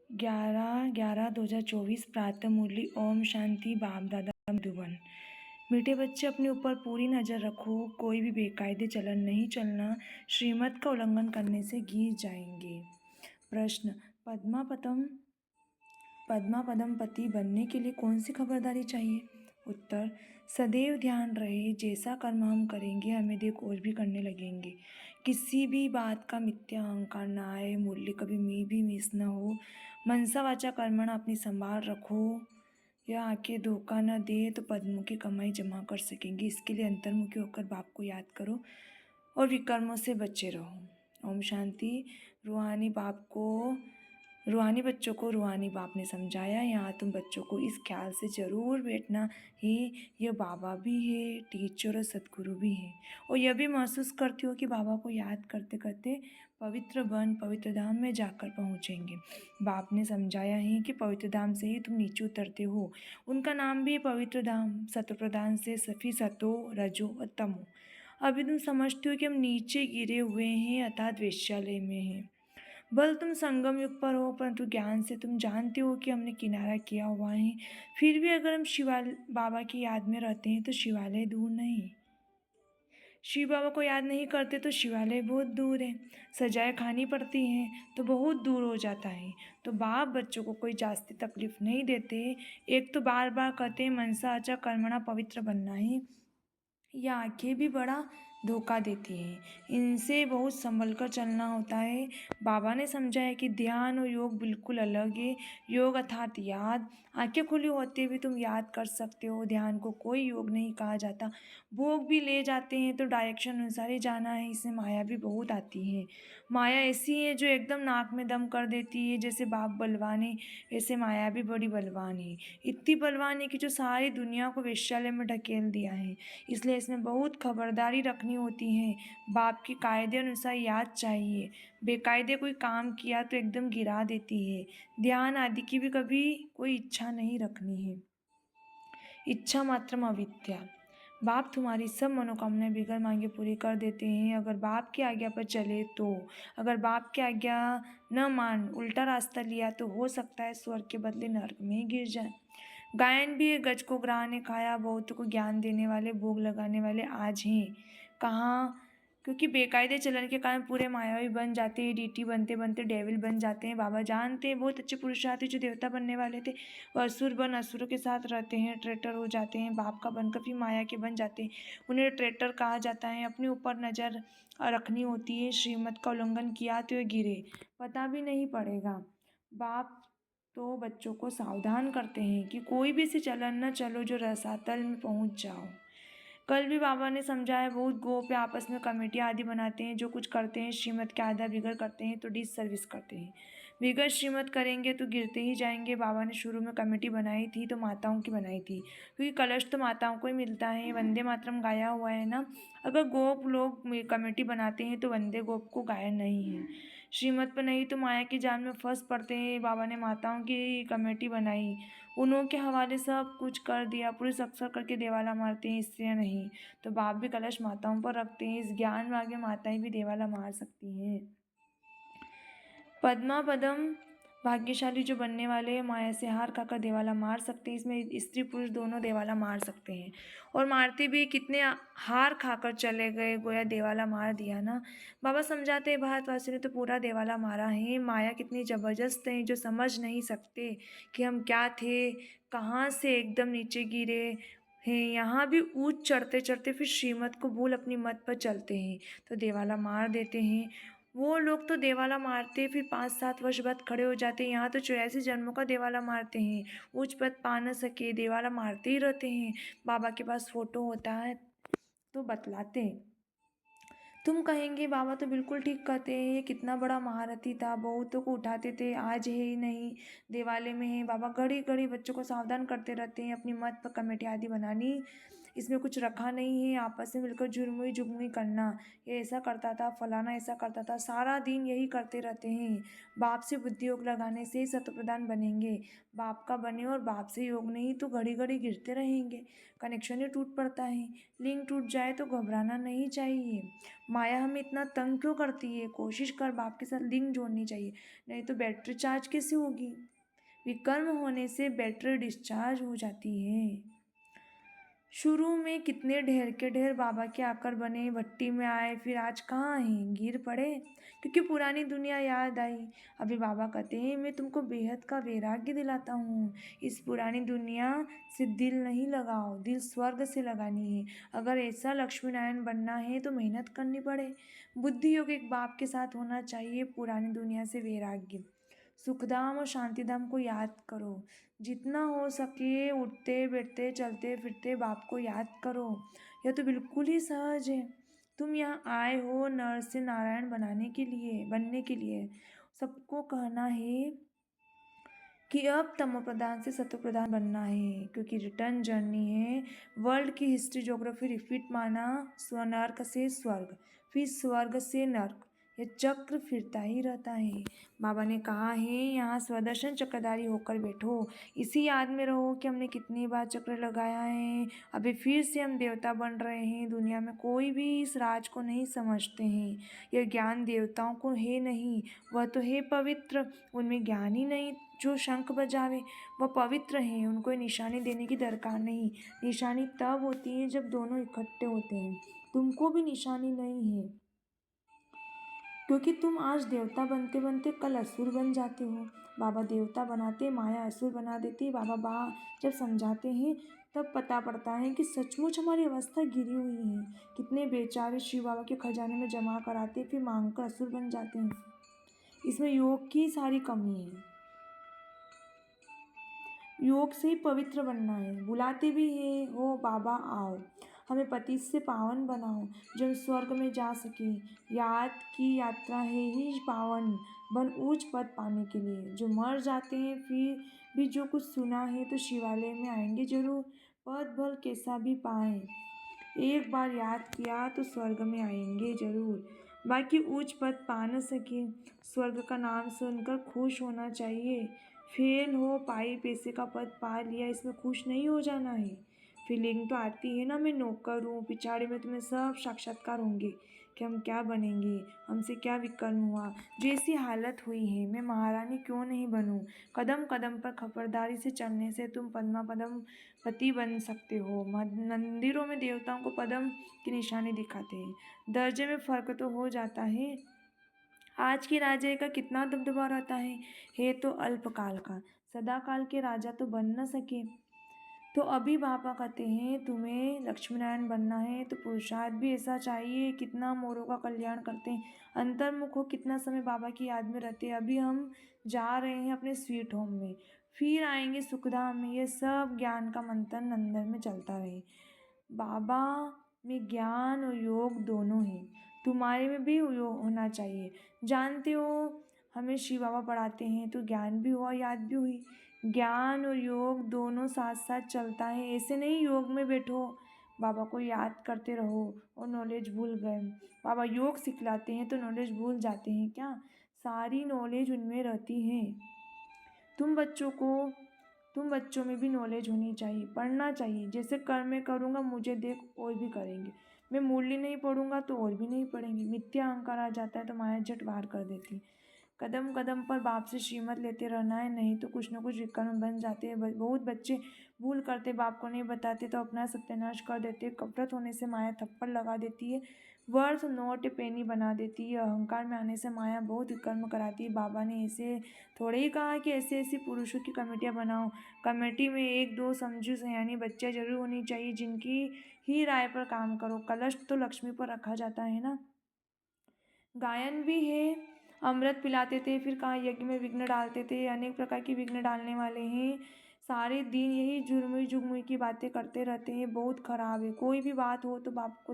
11/11/2024 प्रातः मुरली। ओम शांति। बाप दादा मधुबन। मीठे बच्चे, अपने ऊपर पूरी नज़र रखो। कोई भी बेकायदे चलन नहीं चलना, श्रीमत का उल्लंघन करने से गिर जाएंगे। प्रश्न, पद्मा पदम पति बनने के लिए कौन सी खबरदारी चाहिए? उत्तर, सदैव ध्यान रहे जैसा कर्म हम करेंगे हमें देख और भी करने लगेंगे। किसी भी बात का मिथ्या अहंकार न आए, मूल्य कभी भी मिस न हो। मनसा वाचा कर्मणा अपनी संभाल रखो। यह आंखें धोखा न दे तो पद्मुखी कमाई जमा कर सकेंगे। इसके लिए अंतर्मुखी होकर बाप को याद करो और विकर्मों से बचे रहो। ओम शांति। रूहानी बच्चों को रूहानी बाप ने समझाया। यहाँ तुम बच्चों को इस ख्याल से ज़रूर बैठना ही, यह बाबा भी है, टीचर और सदगुरु भी है। और यह भी महसूस करती हो कि बाबा को याद करते करते पवित्र बन पवित्र धाम में जाकर पहुँचेंगे। बाप ने समझाया है कि पवित्र धाम से ही तुम नीचे उतरते हो। उनका नाम भी पवित्र धाम। सत्व प्रदान से सफी सतो रजो और तमो। अभी तुम समझते हो कि हम नीचे गिरे हुए हैं अर्थात वेश्यालय में हैं। बल तुम संगम युग पर हो, परंतु ज्ञान से तुम जानते हो कि हमने किनारा किया हुआ है। फिर भी अगर हम बाबा की याद में रहते हैं तो शिवालय दूर नहीं। शिव बाबा को याद नहीं करते तो शिवालय बहुत दूर है। सजाएं खानी पड़ती हैं तो बहुत दूर हो जाता है। तो बाप बच्चों को कोई जास्ती तकलीफ नहीं देते। एक तो बार बार कहते हैं मनसा आचा कर्मणा पवित्र बनना है। यह आंखें भी बड़ा धोखा देती हैं। इनसे बहुत संभल कर चलना होता है। बाबा ने समझाया कि ध्यान और योग बिल्कुल अलग है। योग अर्थात याद। आंखें खुली होते भी तुम याद कर सकते हो। ध्यान को कोई योग नहीं कहा जाता। भोग भी ले जाते हैं तो डायरेक्शन अनुसार ही जाना है। इसमें माया भी बहुत आती है। माया ऐसी है जो एकदम नाक में दम कर देती है। जैसे बाप बलवान है वैसे माया भी बड़ी बलवान है। इतनी बलवान है कि जो सारी दुनिया को वेश्यालय में ढकेल दिया है। इसलिए इसमें बहुत खबरदारी रखनी होती है। बाप के कायदे अनुसार याद चाहिए। बेकायदे कोई काम किया तो एकदम गिरा देती है। ध्यान आदि की भी कभी कोई इच्छा नहीं रखनी है। इच्छा मात्रम अविद्या। बाप तुम्हारी सब मनोकामनाएं बिगड़ मांगे पूरी कर देते हैं अगर बाप की आज्ञा पर चले तो। अगर बाप की आज्ञा न मान उल्टा रास्ता लिया तो हो सकता है स्वर्ग के बदले नरक में ही गिर जाए। गायन भी है, गज को ग्राह ने खाया। बहुतों को ज्ञान देने वाले भोग लगाने वाले आज हैं कहाँ? क्योंकि बेकायदे चलन के कारण पूरे मायावी बन जाते हैं। डीटी बनते बनते डेविल बन जाते हैं। बाबा जानते हैं बहुत अच्छे पुरुषार्थ जो देवता बनने वाले थे वो असुर बन असुरों के साथ रहते हैं, ट्रेटर हो जाते हैं। बाप का बनकर फिर माया के बन जाते हैं। उन्हें ट्रेटर कहा जाता है। अपने ऊपर नज़र रखनी होती है। श्रीमत का उल्लंघन किया तो ये गिरे, पता भी नहीं पड़ेगा। बाप तो बच्चों को सावधान करते हैं कि कोई भी ऐसी चलन न चलो जो रसातल में पहुंच जाओ। कल भी बाबा ने समझाया बहुत गोप आपस में कमेटी आदि बनाते हैं। जो कुछ करते हैं श्रीमत के आधा बिगड़ करते हैं तो डिस सर्विस करते हैं। बिगड़ श्रीमत करेंगे तो गिरते ही जाएंगे। बाबा ने शुरू में कमेटी बनाई थी तो माताओं की बनाई थी, क्योंकि कलश तो माताओं को ही मिलता है। वंदे मातरम गाया हुआ है ना। अगर गोप लोग कमेटी बनाते हैं तो वंदे गोप को गायन नहीं है। श्रीमत पर नहीं तो माया के जाल में फंस पड़ते हैं। बाबा ने माताओं की कमेटी बनाई, उन्हों के हवाले सब कुछ कर दिया। पुरुष अक्सर करके देवाला मारते हैं, स्त्रियाँ नहीं। तो बाप भी कलश माताओं पर रखते हैं। इस ज्ञान में आगे माताएं भी देवाला मार सकती हैं। पद्मा पदम भाग्यशाली जो बनने वाले हैं माया से हार खाकर देवाला मार सकते हैं। इसमें स्त्री पुरुष दोनों देवाला मार सकते हैं और मारते भी। कितने हार खाकर चले गए, गोया देवाला मार दिया ना। बाबा समझाते हैं भारतवासी ने तो पूरा देवाला मारा है। माया कितनी ज़बरदस्त है जो समझ नहीं सकते कि हम क्या थे, कहाँ से एकदम नीचे गिरे हैं। यहाँ भी ऊंच चढ़ते चढ़ते फिर श्रीमत को भूल अपनी मत पर चलते हैं तो देवाला मार देते हैं। वो लोग तो देवाला मारते फिर 5-7 वर्ष बाद खड़े हो जाते हैं। यहाँ तो 84 जन्मों का देवाला मारते हैं। उच्च पद पा न सके देवाला मारते ही रहते हैं। बाबा के पास फोटो होता है तो बतलाते हैं। तुम कहेंगे बाबा तो बिल्कुल ठीक कहते हैं, ये कितना बड़ा महारथी था, बहुतों को उठाते थे, आज है ही नहीं, देवाले में है। बाबा घड़ी घड़ी बच्चों को सावधान करते रहते हैं अपनी मत पर कमेटी आदि बनानी। इसमें कुछ रखा नहीं है, आपस में मिलकर झुरमुई झुगमुई करना, ये ऐसा करता था, फलाना ऐसा करता था, सारा दिन यही करते रहते हैं। बाप से बुद्धि योग लगाने से ही सतप्रधान बनेंगे। बाप का बने और बाप से योग नहीं तो घड़ी घड़ी गिरते रहेंगे, कनेक्शन ही टूट पड़ता है। लिंक टूट जाए तो घबराना नहीं चाहिए। माया हमें इतना तंग क्यों करती है? कोशिश कर बाप के साथ लिंक जोड़नी चाहिए, नहीं तो बैटरी चार्ज कैसे होगी? विकर्म होने से बैटरी डिस्चार्ज हो जाती है। शुरू में कितने ढेर के ढेर बाबा के आकर बने, भट्टी में आए, फिर आज कहाँ हैं? गिर पड़े क्योंकि पुरानी दुनिया याद आई। अभी बाबा कहते हैं मैं तुमको बेहद का वैराग्य दिलाता हूँ। इस पुरानी दुनिया से दिल नहीं लगाओ, दिल स्वर्ग से लगानी है। अगर ऐसा लक्ष्मी नारायण बनना है तो मेहनत करनी पड़े। बुद्धि योग एक बाप के साथ होना चाहिए। पुरानी दुनिया से वैराग्य, सुखधाम और शांतिधाम को याद करो। जितना हो सके उठते बैठते चलते फिरते बाप को याद करो। यह तो बिल्कुल ही सहज है। तुम यहाँ आए हो नर से नारायण बनने के लिए। सबको कहना है कि अब तमो प्रधान से सतो प्रधान बनना है, क्योंकि रिटर्न जर्नी है। वर्ल्ड की हिस्ट्री ज्योग्राफी रिपीट माना, स्वनर्क से स्वर्ग, फिर स्वर्ग से नर्क, यह चक्र फिरता ही रहता है। बाबा ने कहा है यहाँ स्वदर्शन चक्रधारी होकर बैठो। इसी याद में रहो कि हमने कितनी बार चक्र लगाया है। अभी फिर से हम देवता बन रहे हैं। दुनिया में कोई भी इस राज को नहीं समझते हैं। यह ज्ञान देवताओं को है नहीं, वह तो है पवित्र। उनमें ज्ञान ही नहीं। जो शंख बजावे वह पवित्र हैं, उनको निशानी देने की दरकार नहीं। निशानी तब होती है जब दोनों इकट्ठे होते हैं। तुमको भी निशानी नहीं है, क्योंकि तुम आज देवता बनते बनते कल असुर बन जाते हो। बाबा देवता बनाते, माया असुर बना देती। बाबा जब समझाते हैं तब पता पड़ता है कि सचमुच हमारी अवस्था गिरी हुई है। कितने बेचारे शिव बाबा के खजाने में जमा कराते, फिर मांग कर असुर बन जाते हैं। इसमें योग की सारी कमी है। योग से ही पवित्र बनना है। बुलाते भी हैं, हो बाबा आओ, हमें पति से पावन बनाओ, जब स्वर्ग में जा सके। याद की यात्रा है ही पावन बन ऊंच पद पाने के लिए। जो मर जाते हैं फिर भी जो कुछ सुना है तो शिवालय में आएंगे जरूर। पद भल कैसा भी पाए, एक बार याद किया तो स्वर्ग में आएंगे जरूर। बाकी ऊंच पद पा न सके, स्वर्ग का नाम सुनकर खुश होना चाहिए। फेल हो पाई पैसे का पद पा लिया, इसमें खुश नहीं हो जाना है। फीलिंग तो आती है ना, मैं नौकर हूँ, पिछाड़ी में तुम्हें सब साक्षात्कार होंगे कि हम क्या बनेंगे, हमसे क्या विकर्म हुआ, जैसी हालत हुई है। मैं महारानी क्यों नहीं बनूं? कदम कदम पर खबरदारी से चलने से तुम पद्मा पदम पति बन सकते हो। मंदिरों में देवताओं को पद्म की निशानी दिखाते हैं। दर्जे में फर्क तो हो जाता है। आज के राजा का कितना दबदबा रहता है तो अल्पकाल का। सदा काल के राजा तो बन न सके। तो अभी बाबा कहते हैं तुम्हें लक्ष्मी नारायण बनना है तो पुरुषार्थ भी ऐसा चाहिए। कितना मोरों का कल्याण करते हैं, अंतर्मुख हो, कितना समय बाबा की याद में रहते हैं। अभी हम जा रहे हैं अपने स्वीट होम में, फिर आएंगे सुखधाम में। ये सब ज्ञान का मंथन अंदर में चलता रहे। बाबा में ज्ञान और योग दोनों हैं, तुम्हारे में भी योग होना चाहिए। जानते हो हमें शिव बाबा पढ़ाते हैं तो ज्ञान भी हुआ, याद भी हुई। ज्ञान और योग दोनों साथ साथ चलता है। ऐसे नहीं योग में बैठो बाबा को याद करते रहो और नॉलेज भूल गए। बाबा योग सिखलाते हैं तो नॉलेज भूल जाते हैं क्या? सारी नॉलेज उनमें रहती है। तुम बच्चों में भी नॉलेज होनी चाहिए, पढ़ना चाहिए। जैसे कर्म में करूँगा मुझे देख और भी करेंगे, मैं मुरली नहीं पढ़ूंगा तो और भी नहीं पढ़ेंगे। मिथ्या अहंकार आ जाता है तो माया झट वार कर देती है। कदम कदम पर बाप से श्रीमत लेते रहना है, नहीं तो कुछ न कुछ विकर्म बन जाते हैं। बहुत बच्चे भूल करते, बाप को नहीं बताते तो अपना सत्यानाश कर देते। कपट होने से माया थप्पड़ लगा देती है, वर्थ नोट पेनी बना देती है। अहंकार में आने से माया बहुत विकर्म कराती है। बाबा ने ऐसे थोड़े ही कहा कि ऐसे ऐसी पुरुषों की कमेटियाँ बनाओ। कमेटी में एक दो समझू सयानी बच्चे जरूर होनी चाहिए, जिनकी ही राय पर काम करो। कलश तो लक्ष्मी पर रखा जाता है ना। गायन भी है, अमृत पिलाते थे फिर कहाँ यज्ञ में विघ्न डालते थे। अनेक प्रकार की विघ्न डालने वाले हैं। सारे दिन यही झुरमुई झुगमुई की बातें करते रहते हैं, बहुत खराब है। कोई भी बात हो तो बाप को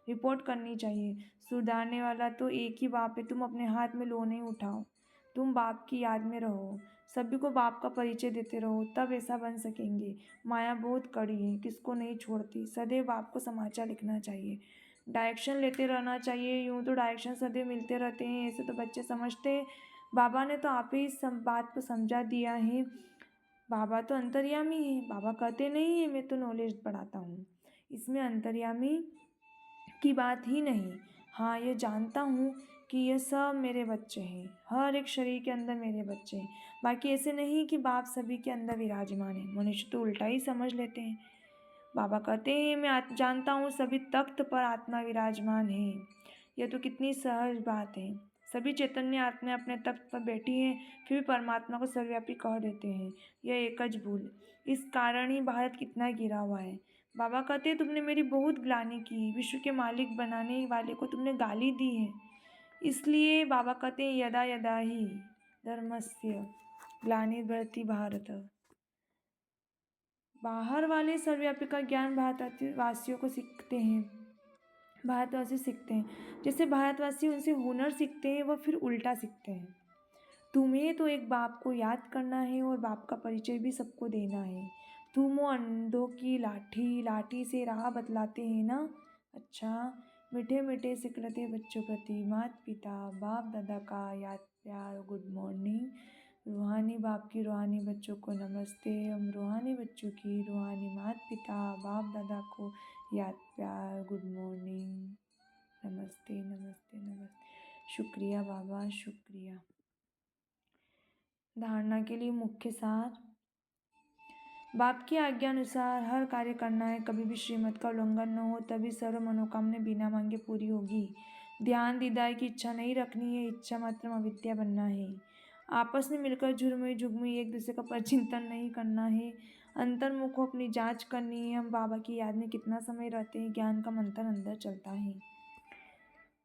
रिपोर्ट करनी चाहिए। सुधारने वाला तो एक ही बाप है, तुम अपने हाथ में लो नहीं उठाओ। तुम बाप की याद में रहो, सभी को बाप का परिचय देते रहो, तब ऐसा बन सकेंगे। माया बहुत कड़ी है, किसको नहीं छोड़ती। सदैव बाप को समाचार लिखना चाहिए, डायरेक्शन लेते रहना चाहिए। यूँ तो डायरेक्शन सदैव मिलते रहते हैं, ऐसे तो बच्चे समझते हैं। बाबा ने तो आप ही इस बात को समझा दिया है। बाबा तो अंतर्यामी है। बाबा कहते नहीं है मैं तो नॉलेज पढ़ाता हूँ, इसमें अंतर्यामी की बात ही नहीं। हाँ, ये जानता हूँ कि ये सब मेरे बच्चे हैं, हर एक शरीर के अंदर मेरे बच्चे हैं। बाकी ऐसे नहीं कि बाप सभी के अंदर विराजमान है। मनुष्य तो उल्टा ही समझ लेते हैं। बाबा कहते हैं मैं जानता हूँ सभी तख्त पर आत्मा विराजमान है। यह तो कितनी सहज बात है। सभी चैतन्य आत्मा अपने तख्त पर बैठी हैं, फिर भी परमात्मा को सर्वव्यापी कह देते हैं। यह एकच भूल, इस कारण ही भारत कितना गिरा हुआ है। बाबा कहते हैं तुमने मेरी बहुत ग्लानि की, विश्व के मालिक बनाने वाले को तुमने गाली दी है। इसलिए बाबा कहते हैं यदा यदा ही धर्मस्य ग्लानिर्भरति भारत। बाहर वाले सर्वव्यापी का ज्ञान भारतवासियों को सीखते हैं, भारतवासी सीखते हैं। जैसे भारतवासी उनसे हुनर सीखते हैं, वह फिर उल्टा सीखते हैं। तुम्हें तो एक बाप को याद करना है और बाप का परिचय भी सबको देना है। तुम वो अंधों की लाठी लाठी से राह बतलाते हैं ना। अच्छा, मीठे मीठे सिकलते बच्चों प्रति माता पिता बाप दादा का याद प्यार गुड मॉर्निंग। रूहानी बाप की रूहानी बच्चों को नमस्ते। हम रूहानी बच्चों की रूहानी माता पिता बाप दादा को याद प्यार गुड मॉर्निंग। नमस्ते नमस्ते नमस्ते। शुक्रिया बाबा, शुक्रिया। धारणा के लिए मुख्य सार। बाप की आज्ञा अनुसार हर कार्य करना है, कभी भी श्रीमत का उल्लंघन न हो, तभी सर्व मनोकामना बिना मांगे पूरी होगी। ध्यान दीदार की इच्छा नहीं रखनी है, इच्छा मात्र अविद्या बनना है। आपस में मिलकर झुरमुई झुगमुई एक दूसरे का परचिंतन नहीं करना है। अंतर्मुख को अपनी जांच करनी है। हम बाबा की याद में कितना समय रहते हैं, ज्ञान का मंथन अंदर चलता है।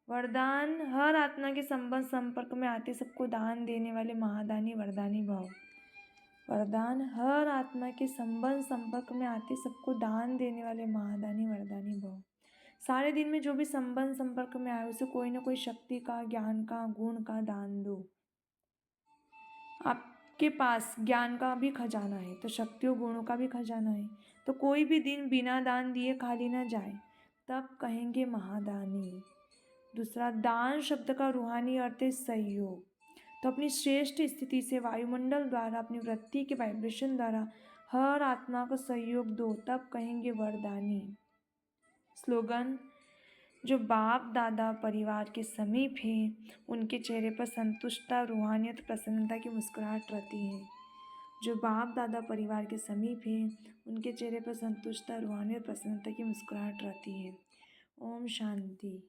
वरदान, हर आत्मा के संबंध संपर्क में आते सबको दान देने वाले महादानी वरदानी भव। वरदान, हर आत्मा के संबंध संपर्क में आते सबको दान देने वाले महादानी वरदानी भव। सारे दिन में जो भी संबंध संपर्क में आए उसे कोई ना कोई शक्ति का, ज्ञान का, गुण का दान दो। आपके पास ज्ञान का भी खजाना है तो शक्तियों गुणों का भी खजाना है, तो कोई भी दिन बिना दान दिए खाली ना जाए, तब कहेंगे महादानी। दूसरा, दान शब्द का रूहानी अर्थ है सहयोग। तो अपनी श्रेष्ठ स्थिति से वायुमंडल द्वारा, अपनी वृत्ति के वाइब्रेशन द्वारा हर आत्मा को सहयोग दो, तब कहेंगे वरदानी। स्लोगन, जो बाप दादा परिवार के समीप हैं उनके चेहरे पर संतुष्टता, रूहानियत, प्रसन्नता की मुस्कुराहट रहती है। जो बाप दादा परिवार के समीप हैं उनके चेहरे पर संतुष्टता, रूहानियत, प्रसन्नता की मुस्कुराहट रहती है। ओम शांति।